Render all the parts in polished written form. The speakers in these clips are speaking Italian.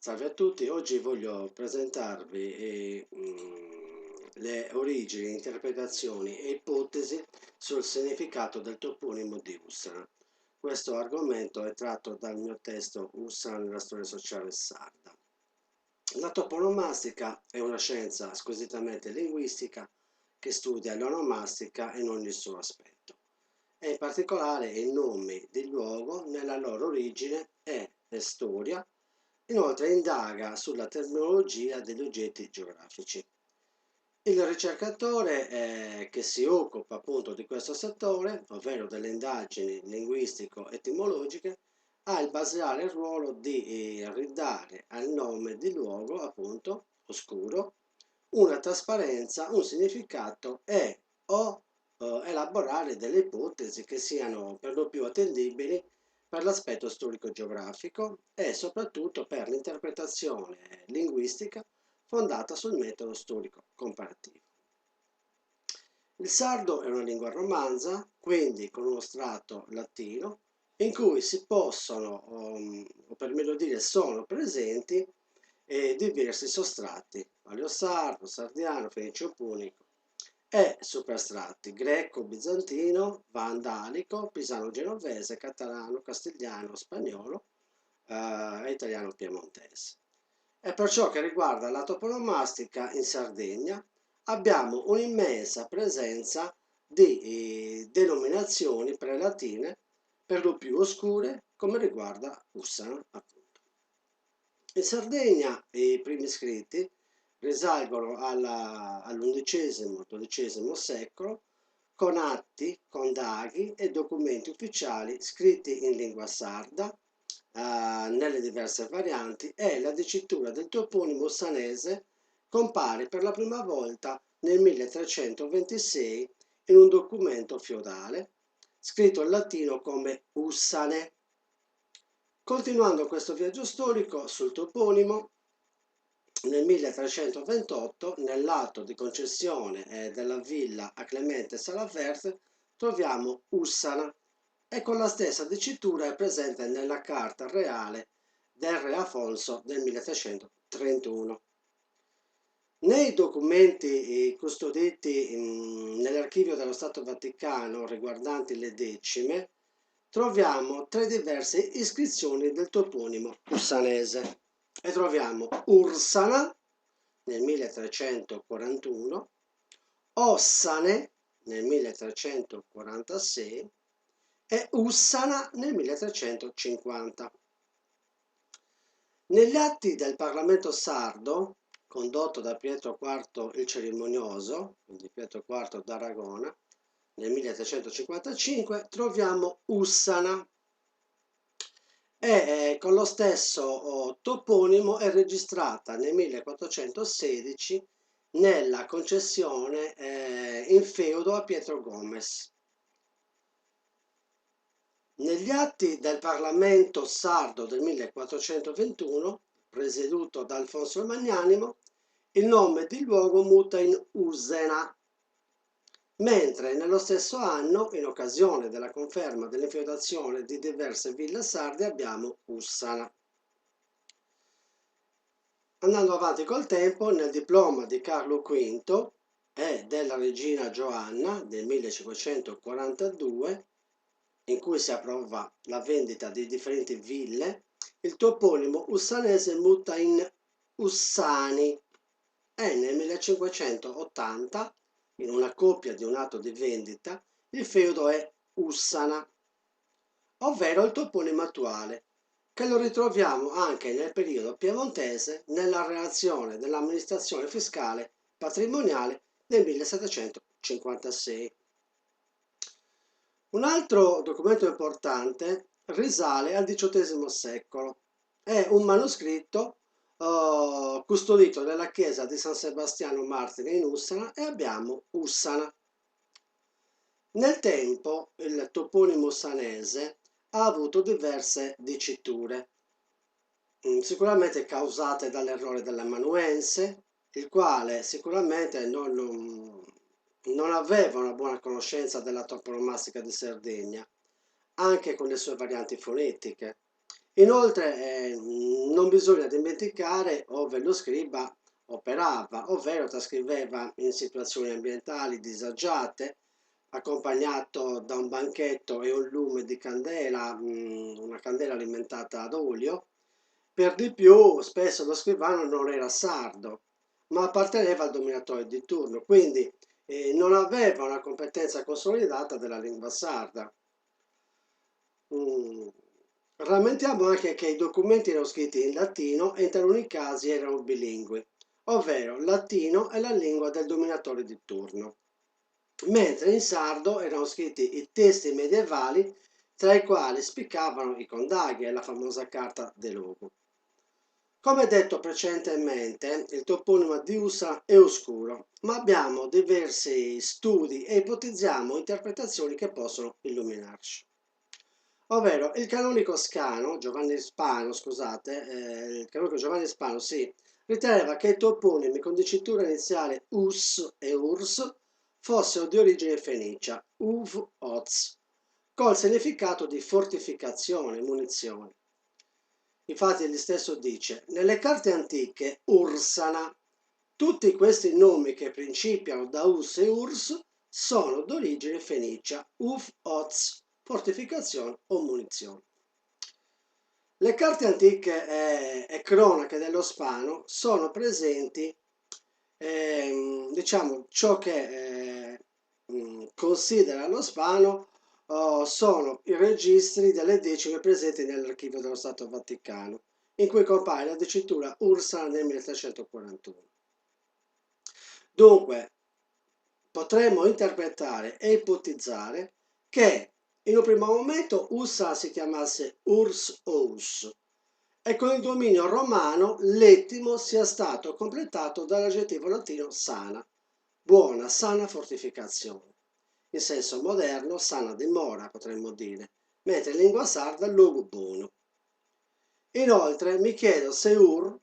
Salve a tutti, oggi voglio presentarvi le origini, interpretazioni e ipotesi sul significato del toponimo di Ussana. Questo argomento è tratto dal mio testo Ussana nella storia sociale sarda. La toponomastica è una scienza squisitamente linguistica che studia l'onomastica in ogni suo aspetto, e in particolare i nomi di luogo nella loro origine e storia. Inoltre indaga sulla terminologia degli oggetti geografici. Il ricercatore che si occupa appunto di questo settore, ovvero delle indagini linguistico-etimologiche, ha il basilare ruolo di ridare al nome di luogo, appunto, oscuro, una trasparenza, un significato e o elaborare delle ipotesi che siano per lo più attendibili per l'aspetto storico-geografico e soprattutto per l'interpretazione linguistica fondata sul metodo storico comparativo. Il sardo è una lingua romanza, quindi con uno strato latino, in cui si possono, o per meglio dire sono presenti, diversi sostrati, paleosardo, sardiano, fenicio punico, e superstrati greco, bizantino, vandalico, pisano-genovese, catalano, castigliano, spagnolo e italiano piemontese. E per ciò che riguarda la toponomastica in Sardegna, abbiamo un'immensa presenza di denominazioni prelatine, per lo più oscure, come riguarda Ussana, appunto. In Sardegna i primi scritti risalgono all'undicesimo-XII secolo, con atti, condaghi e documenti ufficiali scritti in lingua sarda, nelle diverse varianti, e la dicitura del toponimo ussanese compare per la prima volta nel 1326 in un documento feudale, scritto in latino come Ussane. Continuando questo viaggio storico sul toponimo, nel 1328, nell'atto di concessione della villa a Clemente Salaverte, troviamo Ussana, e con la stessa dicitura è presente nella carta reale del re Afonso del 1331. Nei documenti custoditi nell'archivio dello Stato Vaticano riguardanti le decime, troviamo tre diverse iscrizioni del toponimo ussanese e troviamo Ursana nel 1341, Ossane nel 1346 e Ussana nel 1350. Negli atti del Parlamento sardo, condotto da Pietro IV il Cerimonioso, quindi Pietro IV d'Aragona, nel 1355, troviamo Ussana e con lo stesso toponimo è registrata nel 1416 nella concessione in feudo a Pietro Gomez. Negli atti del Parlamento sardo del 1421, presieduto da Alfonso il Magnanimo, il nome di luogo muta in Usena, mentre nello stesso anno, in occasione della conferma dell'infeudazione di diverse ville sarde, abbiamo Ussana. Andando avanti col tempo, nel diploma di Carlo V e della regina Giovanna del 1542, in cui si approva la vendita di differenti ville, il toponimo ussanese muta in Ussani e nel 1580, in una copia di un atto di vendita, il feudo è Ussana, ovvero il toponimo attuale, che lo ritroviamo anche nel periodo piemontese nella relazione dell'amministrazione fiscale patrimoniale del 1756. Un altro documento importante risale al XVIII secolo. È un manoscritto custodito nella chiesa di San Sebastiano Martire in Ussana, e abbiamo Ussana. Nel tempo il toponimo ussanese ha avuto diverse diciture, sicuramente causate dall'errore dell'amanuense, il quale sicuramente non aveva una buona conoscenza della toponomastica di Sardegna, anche con le sue varianti fonetiche, Inoltre non bisogna dimenticare ove lo scriba operava, ovvero trascriveva in situazioni ambientali disagiate, accompagnato da un banchetto e un lume di candela, una candela alimentata ad olio. Per di più, spesso lo scrivano non era sardo, ma apparteneva al dominatore di turno, quindi non aveva una competenza consolidata della lingua sarda. Mm. Rammentiamo anche che i documenti erano scritti in latino e in taluni casi erano bilingui, ovvero latino è la lingua del dominatore di turno, mentre in sardo erano scritti i testi medievali tra i quali spiccavano i condaghi e la famosa carta de logo. Come detto precedentemente, il toponimo di Ussa è oscuro, ma abbiamo diversi studi e ipotizziamo interpretazioni che possono illuminarci. Ovvero il canonico Giovanni Spano, sì, riteneva che i toponimi con dicitura iniziale us e urs fossero di origine fenicia, uv, oz, col significato di fortificazione, munizione. Infatti egli stesso dice, nelle carte antiche Ursana, tutti questi nomi che principiano da us e urs sono d'origine fenicia, uv, oz, fortificazione o munizione. Le carte antiche e cronache dello Spano sono presenti, diciamo, ciò che considera lo Spano sono i registri delle decime presenti nell'archivio dello Stato Vaticano, in cui compare la dicitura Ursula nel 1341. Dunque, potremmo interpretare e ipotizzare che in un primo momento Ussa si chiamasse Urs Ous e con il dominio romano l'ettimo sia stato completato dall'aggettivo latino sana, buona, sana fortificazione. In senso moderno, sana dimora, potremmo dire, mentre in lingua sarda luogo buono. Inoltre mi chiedo se Ur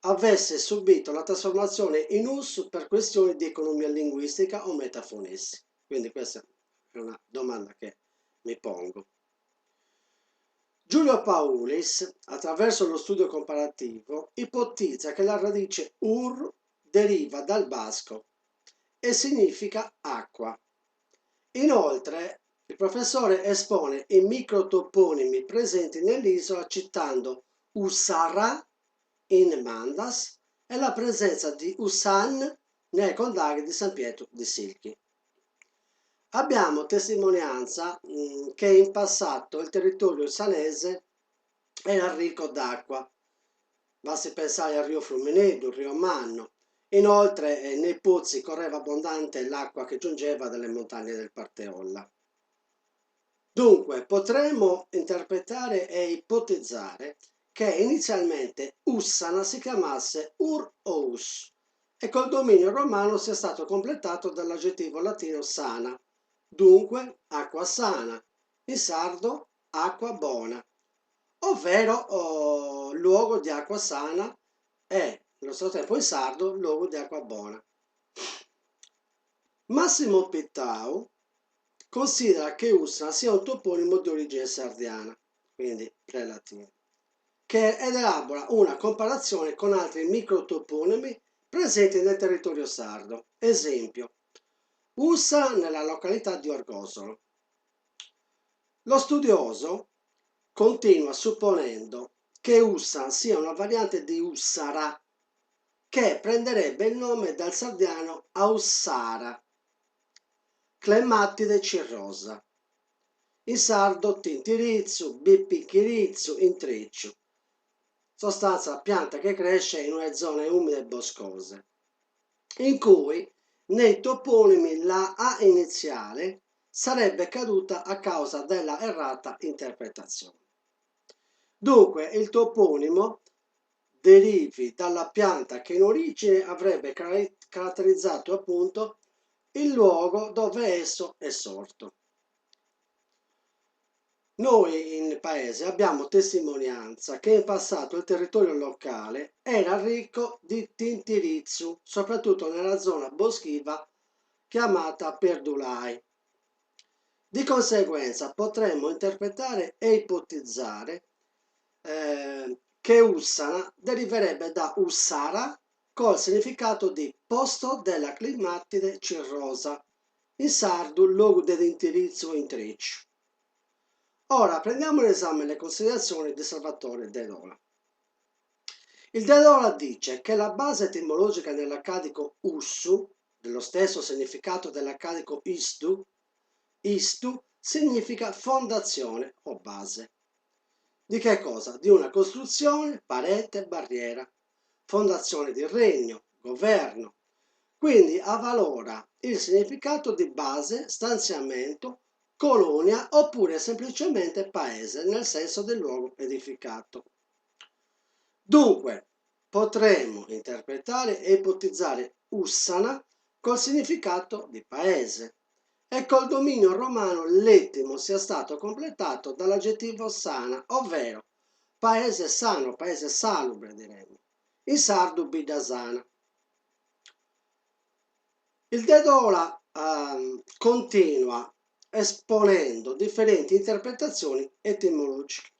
avesse subito la trasformazione in us per questioni di economia linguistica o metafonessi. Quindi questa è una domanda che mi pongo. Giulio Paulis, attraverso lo studio comparativo, ipotizza che la radice ur deriva dal basco e significa acqua. Inoltre, il professore espone i microtoponimi presenti nell'isola citando Usara in Mandas e la presenza di Usan nel condaglio di San Pietro di Silchi. Abbiamo testimonianza che in passato il territorio sanese era ricco d'acqua, basti pensare al Rio Fluminense, il Rio Manno. Inoltre nei pozzi correva abbondante l'acqua che giungeva dalle montagne del Parteolla. Dunque potremmo interpretare e ipotizzare che inizialmente Ussana si chiamasse Ur-Ous e col dominio romano sia stato completato dall'aggettivo latino sana, dunque acqua sana, in sardo acqua buona, ovvero luogo di acqua sana e, nello stesso tempo in sardo, luogo di acqua buona. Massimo Pittau considera che Ussana sia un toponimo di origine sardiana, quindi pre-latino, ed elabora una comparazione con altri microtoponimi presenti nel territorio sardo. Esempio, Ussa nella località di Orgosolo. Lo studioso continua supponendo che Ussa sia una variante di Ussara, che prenderebbe il nome dal sardiano Aussara, clemmatide cirrosa. In sardo tintirizzu, bippichirizzu, intreccio, sostanza pianta che cresce in una zone umide e boscose, in cui nei toponimi la A iniziale sarebbe caduta a causa della errata interpretazione. Dunque il toponimo derivi dalla pianta che in origine avrebbe caratterizzato appunto il luogo dove esso è sorto. Noi in paese abbiamo testimonianza che in passato il territorio locale era ricco di tintirizzu, soprattutto nella zona boschiva chiamata Perdulai. Di conseguenza potremmo interpretare e ipotizzare che Ussana deriverebbe da Ussara col significato di posto della climatide cirrosa, in sardo luogo dell'indirizzo in treccio. Ora prendiamo in esame le considerazioni di Salvatore De Dola. Il De Dola dice che la base etimologica nell'accadico ussu, dello stesso significato dell'accadico istu significa fondazione o base. Di che cosa? Di una costruzione, parete, barriera, fondazione di regno, governo. Quindi avvalora il significato di base, stanziamento, colonia oppure semplicemente paese nel senso del luogo edificato. Dunque, potremmo interpretare e ipotizzare Ussana col significato di paese e col dominio romano l'ettimo sia stato completato dall'aggettivo sana, ovvero paese sano, paese salubre diremmo, in sardo bidasana. Il De Dola continua esponendo differenti interpretazioni etimologiche.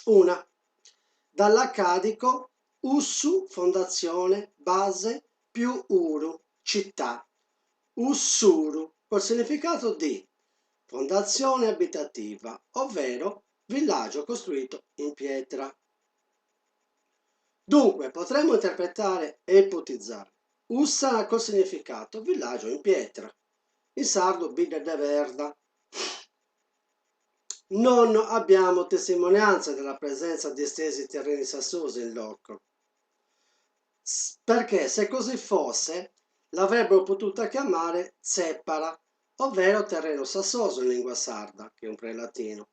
Una, dall'accadico ussu, fondazione, base, più uru, città, ussuru, col significato di fondazione abitativa, ovvero villaggio costruito in pietra. Dunque potremmo interpretare e ipotizzare Ussana col significato villaggio in pietra, in sardo bida de verda. Non abbiamo testimonianza della presenza di estesi terreni sassosi in loco, perché se così fosse l'avrebbero potuta chiamare zeppara, ovvero terreno sassoso in lingua sarda, che è un prelatino.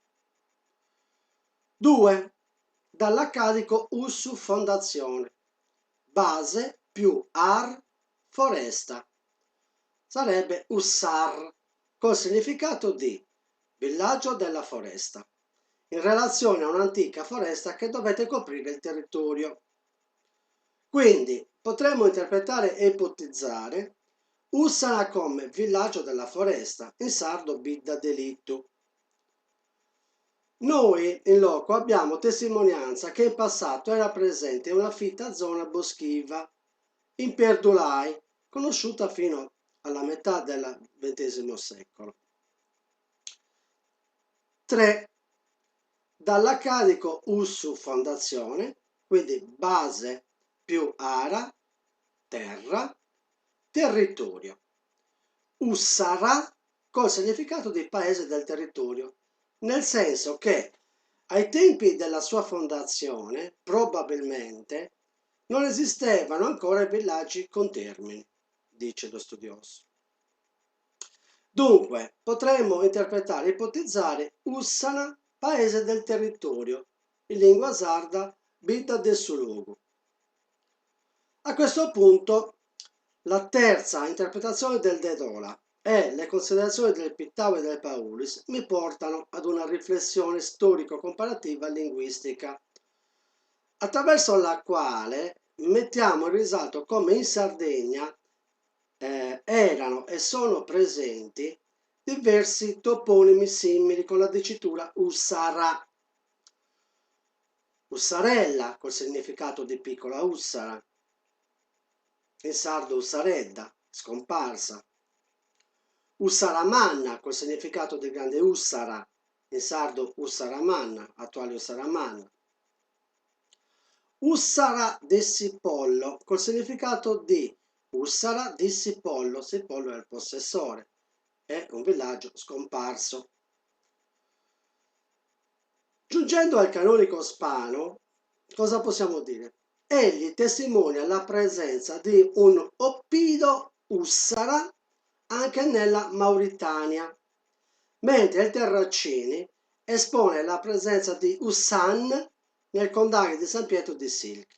2. Dall'accadico ussu fondazione, base più ar foresta, sarebbe ussar, col significato di villaggio della foresta, in relazione a un'antica foresta che dovette coprire il territorio. Quindi potremmo interpretare e ipotizzare Ussana come villaggio della foresta, in sardo bidda delitto. Noi in loco abbiamo testimonianza che in passato era presente una fitta zona boschiva in Perdulai, conosciuta fino alla metà del XX secolo. 3. Dall'accadico ussu fondazione, quindi base più ara, terra, territorio. Ussara col significato di paese del territorio, nel senso che ai tempi della sua fondazione probabilmente non esistevano ancora villaggi contermini, dice lo studioso. Dunque, potremmo interpretare e ipotizzare Ussana, paese del territorio, in lingua sarda, bidda del suo luogo. A questo punto, la terza interpretazione del De Dola e le considerazioni del Pittau e del Paulus mi portano ad una riflessione storico-comparativa linguistica, attraverso la quale mettiamo in risalto come in Sardegna erano e sono presenti diversi toponimi simili con la dicitura ussara, ussarella col significato di piccola ussara, in sardo ussaredda, scomparsa, ussaramanna col significato di grande ussara, in sardo ussaramanna, attuale ussaramanna, ussara di Sipollo col significato di Ussara di Sipollo, Sipollo è il possessore, è un villaggio scomparso. Giungendo al canonico Spano, cosa possiamo dire? Egli testimonia la presenza di un Oppido Ussara anche nella Mauritania, mentre il Terracini espone la presenza di Ussan nel condaglio di San Pietro di Silk,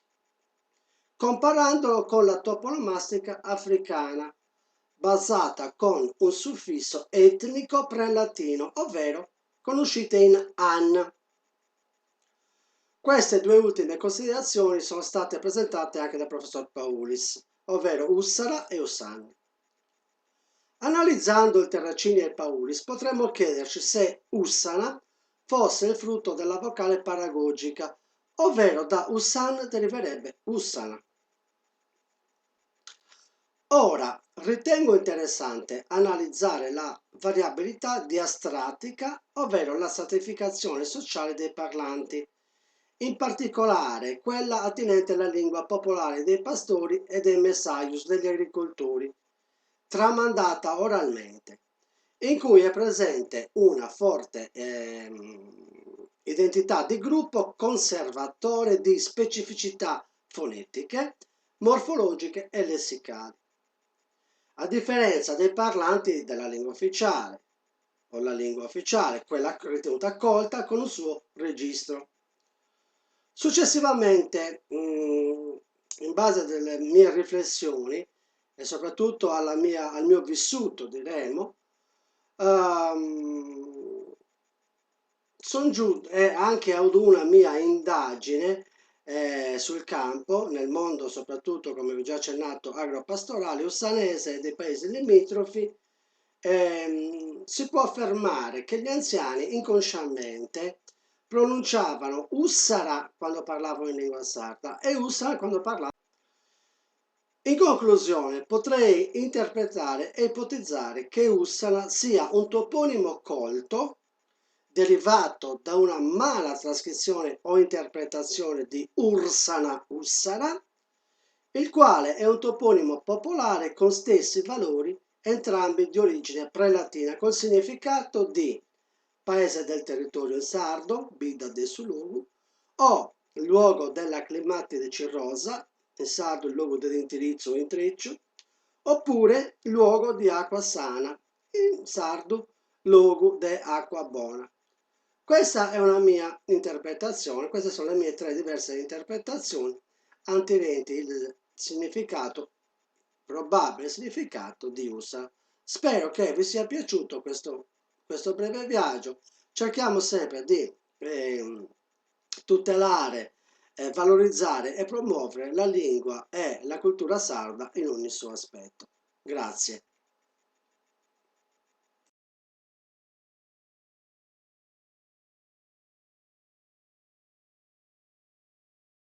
comparandolo con la toponomastica africana, basata con un suffisso etnico prelatino, ovvero con uscite in an. Queste due ultime considerazioni sono state presentate anche dal professor Paulis, ovvero Ussara e Ussan. Analizzando il Terracini e il Paulis, potremmo chiederci se Ussana fosse il frutto della vocale paragogica, ovvero da Usan deriverebbe Ussana. Ora, ritengo interessante analizzare la variabilità diastratica, ovvero la stratificazione sociale dei parlanti, in particolare quella attinente alla lingua popolare dei pastori e dei messaius degli agricoltori, tramandata oralmente, in cui è presente una forte identità di gruppo conservatore di specificità fonetiche, morfologiche e lessicali, a differenza dei parlanti della lingua ufficiale, o la lingua ufficiale, quella ritenuta accolta con un suo registro. Successivamente, in base alle mie riflessioni e soprattutto al mio vissuto, diremo, sono giunto anche ad una mia indagine sul campo, nel mondo soprattutto, come vi ho già accennato, agropastorale ussanese e dei paesi limitrofi. Si può affermare che gli anziani inconsciamente pronunciavano Ussara quando parlavano in lingua sarda e Ussara quando parlavano. In conclusione, potrei interpretare e ipotizzare che Ussara sia un toponimo colto derivato da una mala trascrizione o interpretazione di Ursana Ussara, il quale è un toponimo popolare con stessi valori, entrambi di origine prelatina, col significato di paese del territorio sardo, bida de su luogo, o luogo della climatide cirrosa, in sardo il luogo dell'indirizzo o intreccio, oppure luogo di acqua sana, in sardo luogo de acqua buona. Questa è una mia interpretazione, queste sono le mie 3 diverse interpretazioni attinenti il significato, probabile significato di USA. Spero che vi sia piaciuto questo breve viaggio. Cerchiamo sempre di tutelare, valorizzare e promuovere la lingua e la cultura sarda in ogni suo aspetto. Grazie.